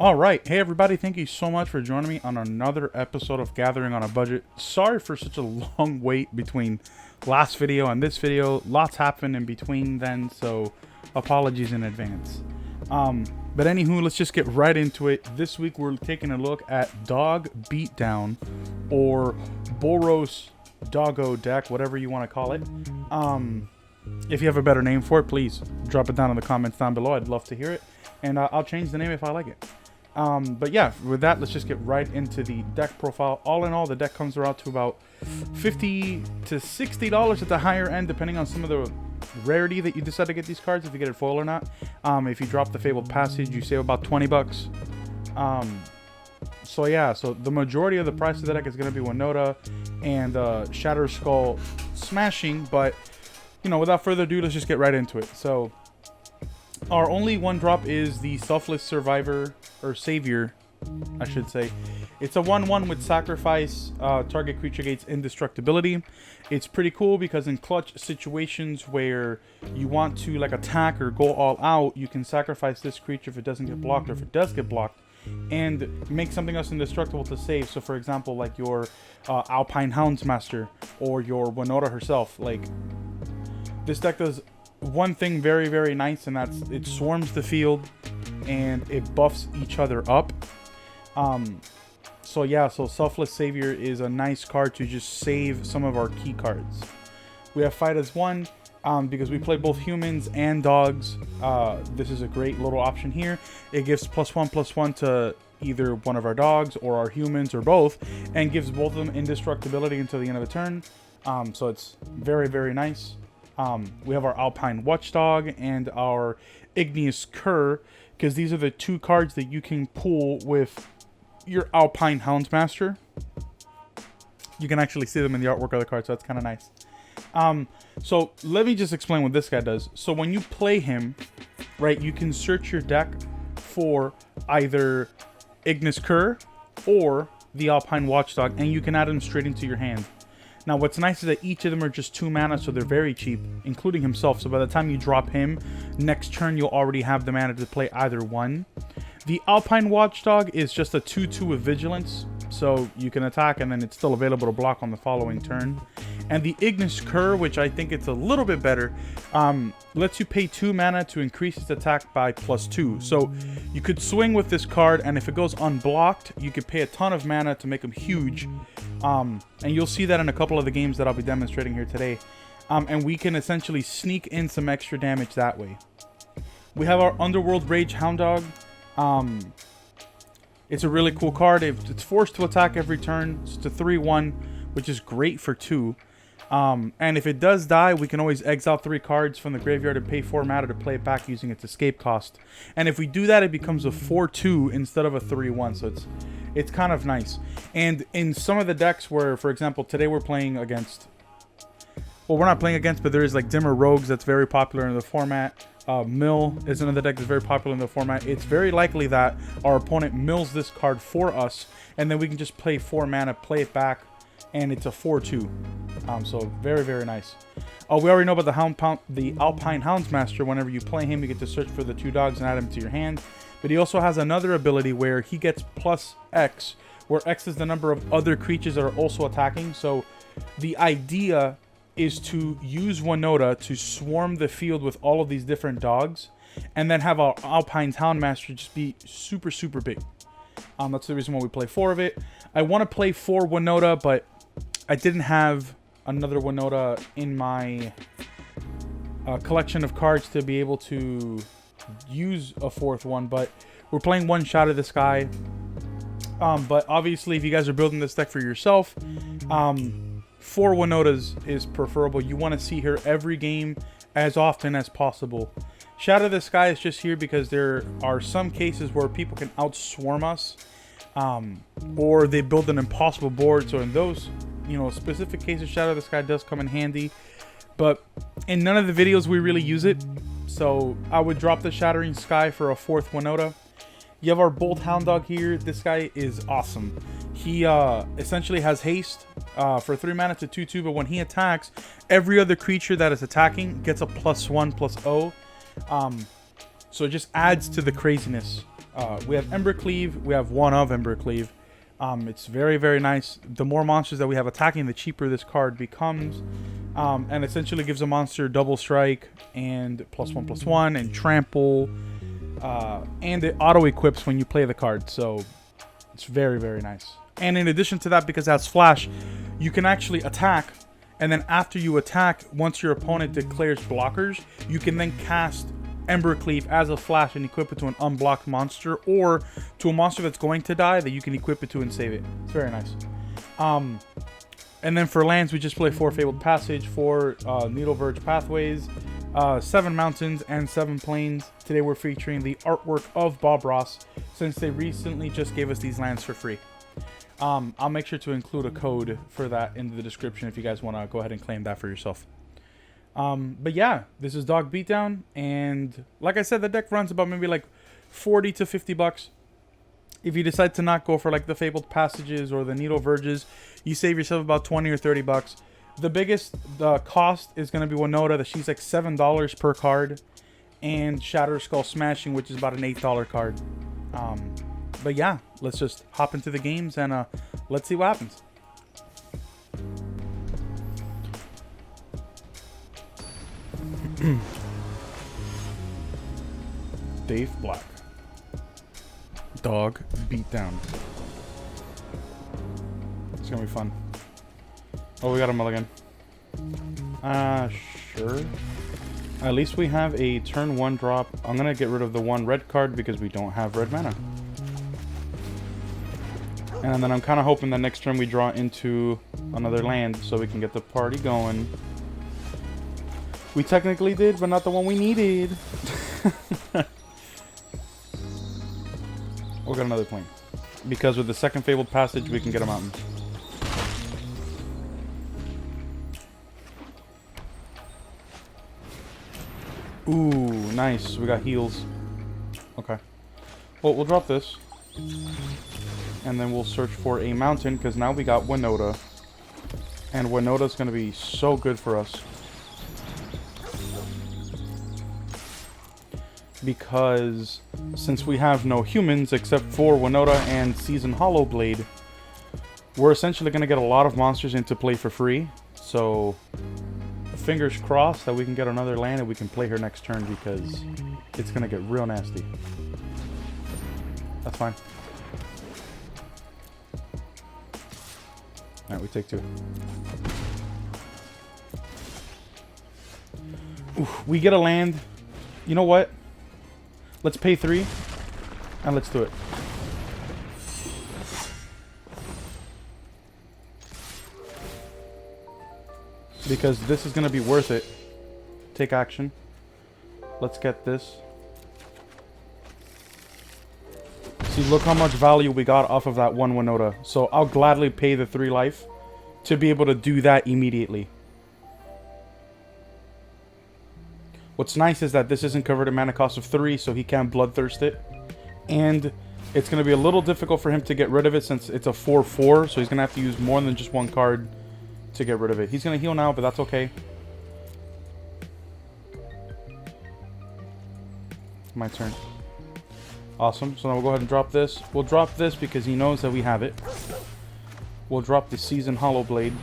All right. Hey, everybody. Thank you so much for joining me on another episode of Gathering on a Budget. Sorry for such a long wait between last video and this video. Lots happened in between then, so apologies in advance. But anywho, let's just get right into it. This week, we're taking a look at Doggo Beatdown, or Boros Doggo deck, whatever you want to call it. If you have a better name for it, please drop it down in the comments down below. I'd love to hear it. And I'll change the name if I like it. But yeah, with that, let's just get right into the deck profile. All in all, the deck comes around to about $50 to $60 at the higher end, depending on some of the rarity that you decide to get these cards, if you get it foil or not. If you drop the Fabled Passage, you save about 20 bucks. So yeah, so the majority of the price of the deck is going to be Winota and Shatter Skull Smashing. But, you know, without further ado, let's just get right into it. So our only one drop is the Selfless Survivor, or Savior, I should say. It's a 1/1 with sacrifice. Target creature gains indestructibility. It's pretty cool because in clutch situations where you want to like attack or go all out, you can sacrifice this creature if it doesn't get blocked, or if it does get blocked, and make something else indestructible to save. So for example, like your Alpine Houndsmaster or your Winota herself. Like, this deck does one thing very, very nice, and that's it swarms the field and it buffs each other up. So yeah, so Selfless Savior is a nice card to just save some of our key cards. We have Fight as One, because we play both humans and dogs. This is a great little option here. It gives +1/+1 to either one of our dogs or our humans or both, and gives both of them indestructibility until the end of the turn. So it's very, very nice. We have our Alpine Watchdog and our Igneous Cur, because these are the two cards that you can pull with your Alpine Houndsmaster. You can actually see them in the artwork of the card, so that's kind of nice. So let me just explain what this guy does. So when you play him, right, you can search your deck for either Igneous Cur or the Alpine Watchdog, and you can add them straight into your hand. Now, what's nice is that each of them are just 2 mana, so they're very cheap, including himself. So by the time you drop him, next turn you'll already have the mana to play either one. The Alpine Watchdog is just a 2/2 with Vigilance, so you can attack and then it's still available to block on the following turn. And the Igneous Cur, which I think it's a little bit better, lets you pay 2 mana to increase its attack by +2. So you could swing with this card, and if it goes unblocked, you could pay a ton of mana to make him huge. And you'll see that in a couple of the games that I'll be demonstrating here today. And we can essentially sneak in some extra damage that way. We have our Underworld Rage Hound Dog. It's a really cool card. It's forced to attack every turn. So it's a 3/1, which is great for 2. And if it does die, we can always exile 3 cards from the graveyard and pay 4 mana to play it back using its escape cost. And if we do that, it becomes a 4/2 instead of a 3/1. So it's kind of nice. And in some of the decks where, for example, today we're playing against, well, we're not playing against, but there is like Dimmer Rogues that's very popular in the format. Mill is another deck that's very popular in the format. It's very likely that our opponent mills this card for us, and then we can just play 4 mana, play it back, and it's a 4/2. So very, very nice. We already know about the Alpine Houndsmaster. Whenever you play him, you get to search for the 2 dogs and add them to your hand. But he also has another ability where he gets +X, where X is the number of other creatures that are also attacking. So the idea is to use Winota to swarm the field with all of these different dogs, and then have our Alpine Houndmaster just be super, super big. That's the reason why we play 4 of it. I want to play 4 Winota, but I didn't have another Winota in my collection of cards to be able to use a 4th one, but we're playing one shot of this guy. But obviously, if you guys are building this deck for yourself, 4 Winotas is preferable. You want to see her every game as often as possible. Shadow the Sky is just here because there are some cases where people can outswarm us, or they build an impossible board. So in those, you know, specific cases, Shadow the Sky does come in handy. But in none of the videos we really use it, so I would drop the Shattering Sky for a 4th Winota. You have our Bolt Hound Dog here. This guy is awesome. He essentially has haste for 3 mana to 2/2, but when he attacks, every other creature that is attacking gets a +1/+0. So it just adds to the craziness We have Ember Cleave. We have one of Ember Cleave. It's very, very nice. The more monsters that we have attacking, the cheaper this card becomes. And essentially gives a monster double strike and +1/+1 and trample. And it auto-equips when you play the card. So it's very, very nice. And in addition to that, because it has flash, you can actually attack. And then after you attack, once your opponent declares blockers, you can then cast Ember Cleave as a flash and equip it to an unblocked monster, or to a monster that's going to die that you can equip it to and save it. It's very nice. And then for lands, we just play 4 Fabled Passage, 4 Needle Verge Pathways, 7 Mountains, and 7 Plains. Today we're featuring the artwork of Bob Ross, since they recently just gave us these lands for free. I'll make sure to include a code for that in the description if you guys want to go ahead and claim that for yourself. But yeah, this is Doggo Beatdown, and like I said, the deck runs about maybe like 40 to 50 bucks. If you decide to not go for like the Fabled Passages or the Needle Verges, you save yourself about 20 or 30 bucks. The biggest cost is going to be Winota, that she's like $7 per card, and Shatter Skull Smashing, which is about an $8 card. But yeah, let's just hop into the games and let's see what happens. Dave Black. Doggo Beatdown. It's gonna be fun. Oh, we got a mulligan. Sure. At least we have a turn 1 drop. I'm gonna get rid of the 1 red card because we don't have red mana. And then I'm kind of hoping that next turn we draw into another land so we can get the party going. We technically did, but not the one we needed. We'll get another plane. Because with the second Fabled Passage, we can get a mountain. Ooh, nice. We got heals. Okay. Well, we'll drop this. And then we'll search for a mountain, because now we got Winota. And Winota's going to be so good for us. Because since we have no humans except for Winota and Season Hollowblade, we're essentially going to get a lot of monsters into play for free. So fingers crossed that we can get another land and we can play her next turn, because it's going to get real nasty. That's fine. Alright, we take 2. Oof, we get a land. You know what? Let's pay 3, and let's do it. Because this is going to be worth it. Take action. Let's get this. See, look how much value we got off of that 1 Winota. So I'll gladly pay the 3 life to be able to do that immediately. What's nice is that this isn't covered in mana cost of 3, so he can't bloodthirst it. And it's going to be a little difficult for him to get rid of it since it's a 4/4, so he's going to have to use more than just 1 card to get rid of it. He's going to heal now, but that's okay. My turn. Awesome. So now we'll go ahead and drop this. We'll drop this because he knows that we have it. We'll drop the Season Hollowblade.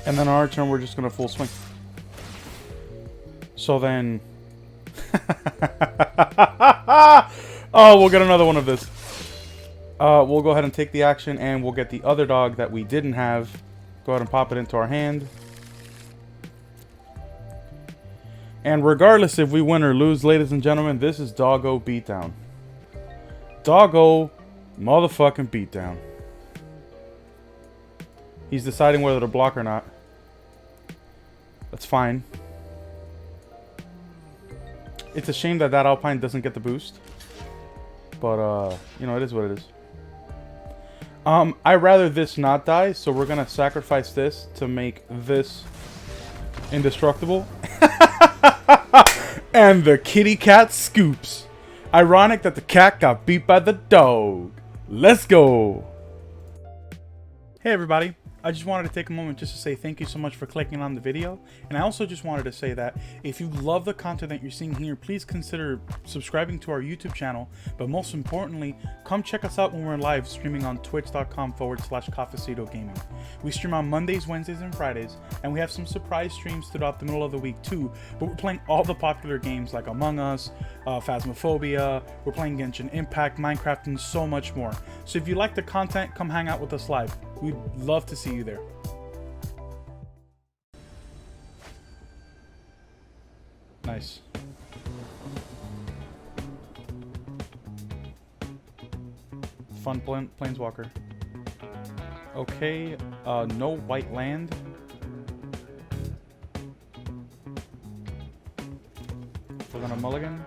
And then on our turn, we're just going to full swing. So then... oh, we'll get another one of this. We'll go ahead and take the action, and we'll get the other dog that we didn't have. Go ahead and pop it into our hand. And regardless if we win or lose, ladies and gentlemen, this is Doggo Beatdown. Doggo motherfucking Beatdown. He's deciding whether to block or not. That's fine. It's a shame that that Alpine doesn't get the boost. But, you know, it is what it is. I'd rather this not die, so we're going to sacrifice this to make this indestructible. And the kitty cat scoops. Ironic that the cat got beat by the dog. Let's go. Hey everybody. I just wanted to take a moment just to say thank you so much for clicking on the video. And I also just wanted to say that if you love the content that you're seeing here, please consider subscribing to our YouTube channel. But most importantly, come check us out when we're live streaming on twitch.com/Cafecito Gaming. We stream on Mondays, Wednesdays, and Fridays, and we have some surprise streams throughout the middle of the week too. But we're playing all the popular games like Among Us, Phasmophobia, we're playing Genshin Impact, Minecraft, and so much more. So if you like the content, come hang out with us live. We'd love to see you there. Nice. Fun planeswalker. Okay, no white land. We're gonna mulligan,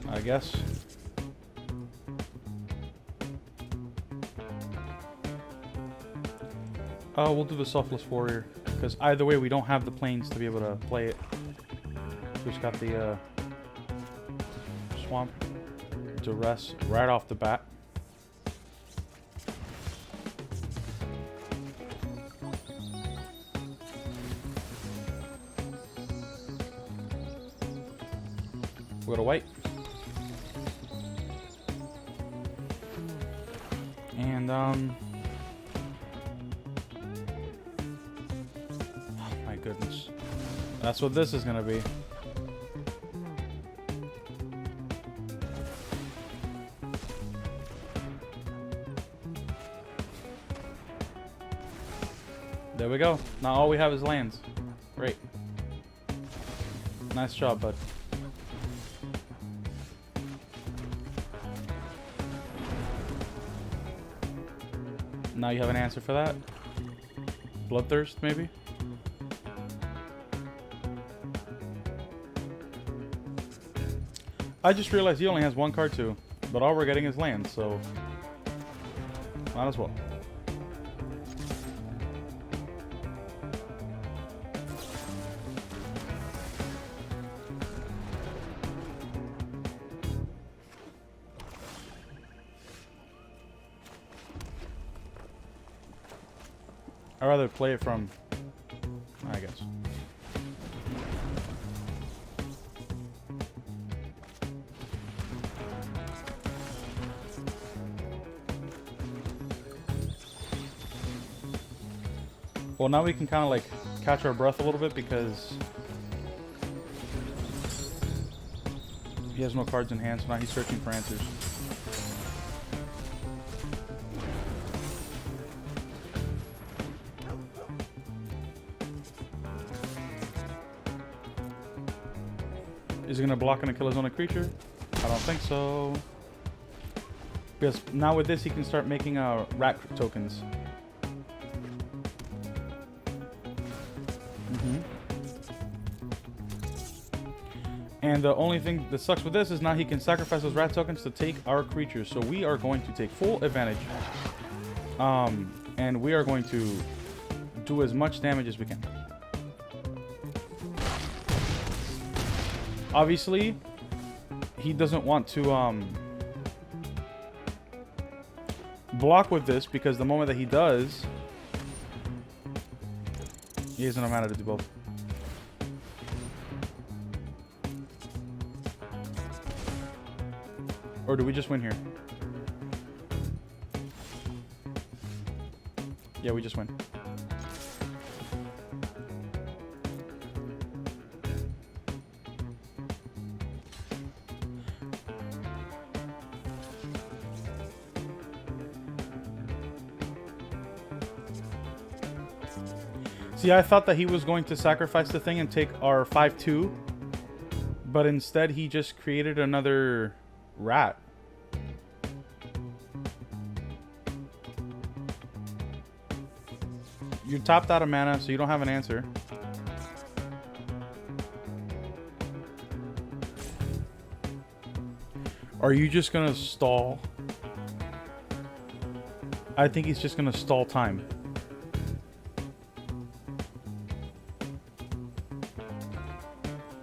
I guess. We'll do the Selfless Warrior, because either way we don't have the planes to be able to play it. We just got the Swamp Duress right off the bat. We go to white. And goodness. That's what this is gonna be. There we go. Now all we have is lands. Great. Nice job, bud. Now you have an answer for that? Bloodthirst, maybe? I just realized he only has one card too, but all we're getting is land, so might as well. I'd rather play it from, I guess. Well, now we can kind of like catch our breath a little bit because he has no cards in hand, so now he's searching for answers. Is he gonna block and kill his own creature? I don't think so. Because now with this, he can start making rat tokens. And the only thing that sucks with this is now he can sacrifice those rat tokens to take our creatures. So we are going to take full advantage. And we are going to do as much damage as we can. Obviously, he doesn't want to block with this because the moment that he does, he has enough mana to do both. Or do we just win here? Yeah, we just win. See, I thought that he was going to sacrifice the thing and take our 5/2, but instead he just created another rat. You're topped out of mana, so you don't have an answer. Are you just gonna stall? I think he's just gonna stall time.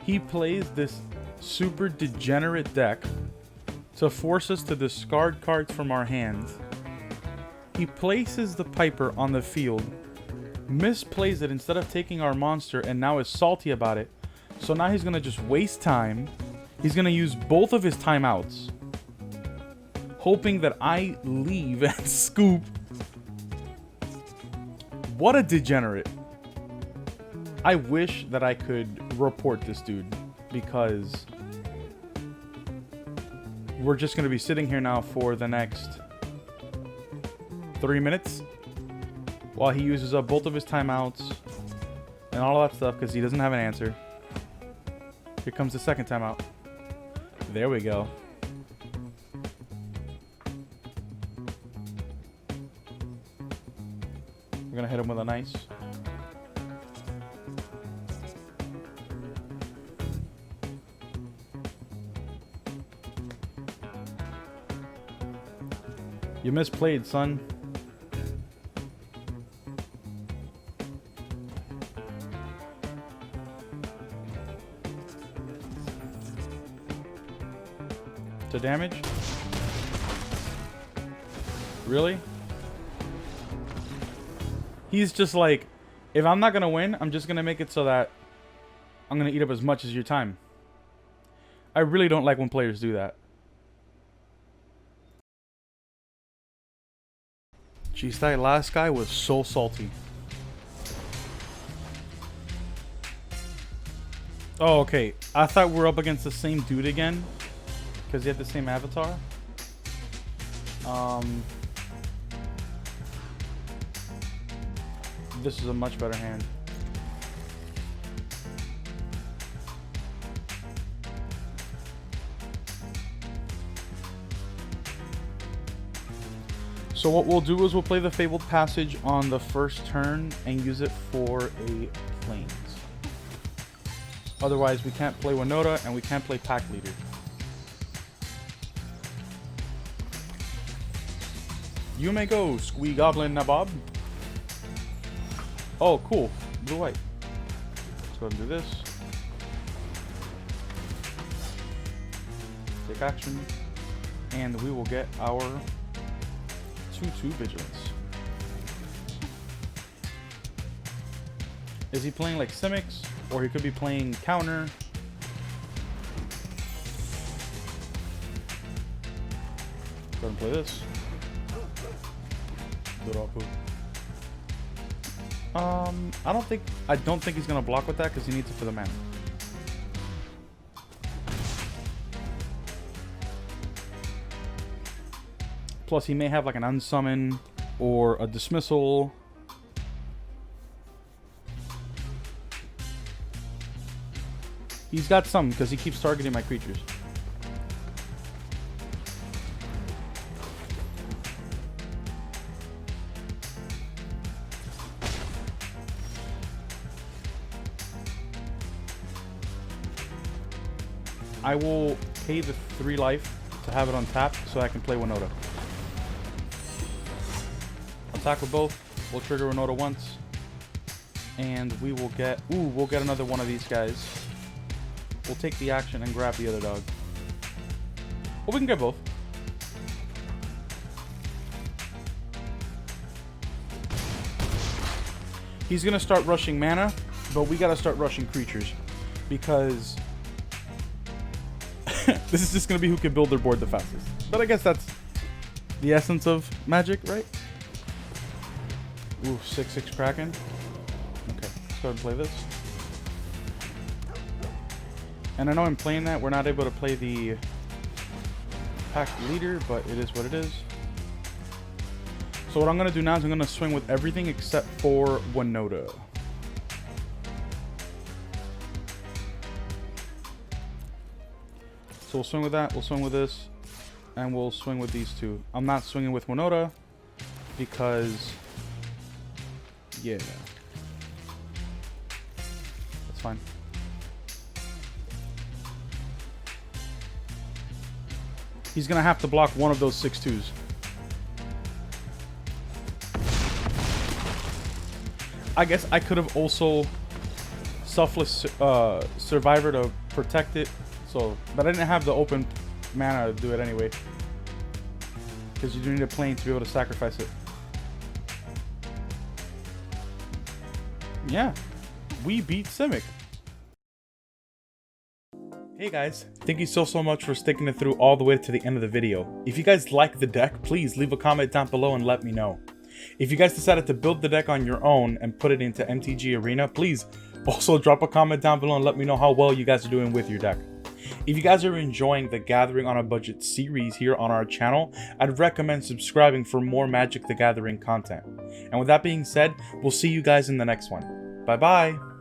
He plays this super degenerate deck to force us to discard cards from our hands He places the Piper on the field, misplays it instead of taking our monster, and now is salty about it. So now he's going to just waste time. He's going to use both of his timeouts, hoping that I leave and scoop. What a degenerate. I wish that I could report this dude, because we're just going to be sitting here now for the next 3 minutes while he uses up both of his timeouts and all that stuff because he doesn't have an answer. Here comes the second timeout. There we go. We're going to hit him with a nice. You misplayed, son. To damage? Really? He's just like, if I'm not going to win, I'm just going to make it so that I'm going to eat up as much as your time. I really don't like when players do that. Jeez, that last guy was so salty. Oh, okay. I thought we were up against the same dude again, because he had the same avatar. This is a much better hand. So what we'll do is we'll play the Fabled Passage on the first turn and use it for a Plains. Otherwise, we can't play Winota and we can't play Pack Leader. You may go, Squee Goblin Nabob. Oh, cool. Blue-white. Let's go ahead and do this. Take action. And we will get our 2/2 Vigilance. Is he playing like Simics? Or he could be playing Counter. Go ahead and play this. I don't think he's gonna block with that because he needs it for the mana. Plus, he may have like an unsummon or a dismissal. He's got some because he keeps targeting my creatures. I will pay the 3 life to have it on tap so I can play Winota. Attack with both. We'll trigger Winota once. And we will get... Ooh, we'll get another one of these guys. We'll take the action and grab the other dog. Well, we can get both. He's going to start rushing mana, but we got to start rushing creatures. Because... this is just going to be who can build their board the fastest. But I guess that's the essence of Magic, right? Ooh, 6/6 Kraken. Okay, let's go ahead and play this. And I know I'm playing that. We're not able to play the Pack Leader, but it is what it is. So what I'm going to do now is I'm going to swing with everything except for Winota. So we'll swing with that, we'll swing with this, and we'll swing with these two. I'm not swinging with Winota because, yeah, that's fine. He's going to have to block one of those 6/2s. I guess I could have also Selfless Survivor to protect it. So, but I didn't have the open mana to do it anyway. Because you do need a plane to be able to sacrifice it. yeah, we beat Simic. Hey guys, thank you so much for sticking it through all the way to the end of the video. If you guys like the deck, please leave a comment down below and let me know. If you guys decided to build the deck on your own and put it into MTG Arena, please also drop a comment down below and let me know how well you guys are doing with your deck. If you guys are enjoying the Gathering on a Budget series here on our channel, I'd recommend subscribing for more Magic the Gathering content. And with that being said, we'll see you guys in the next one. Bye bye!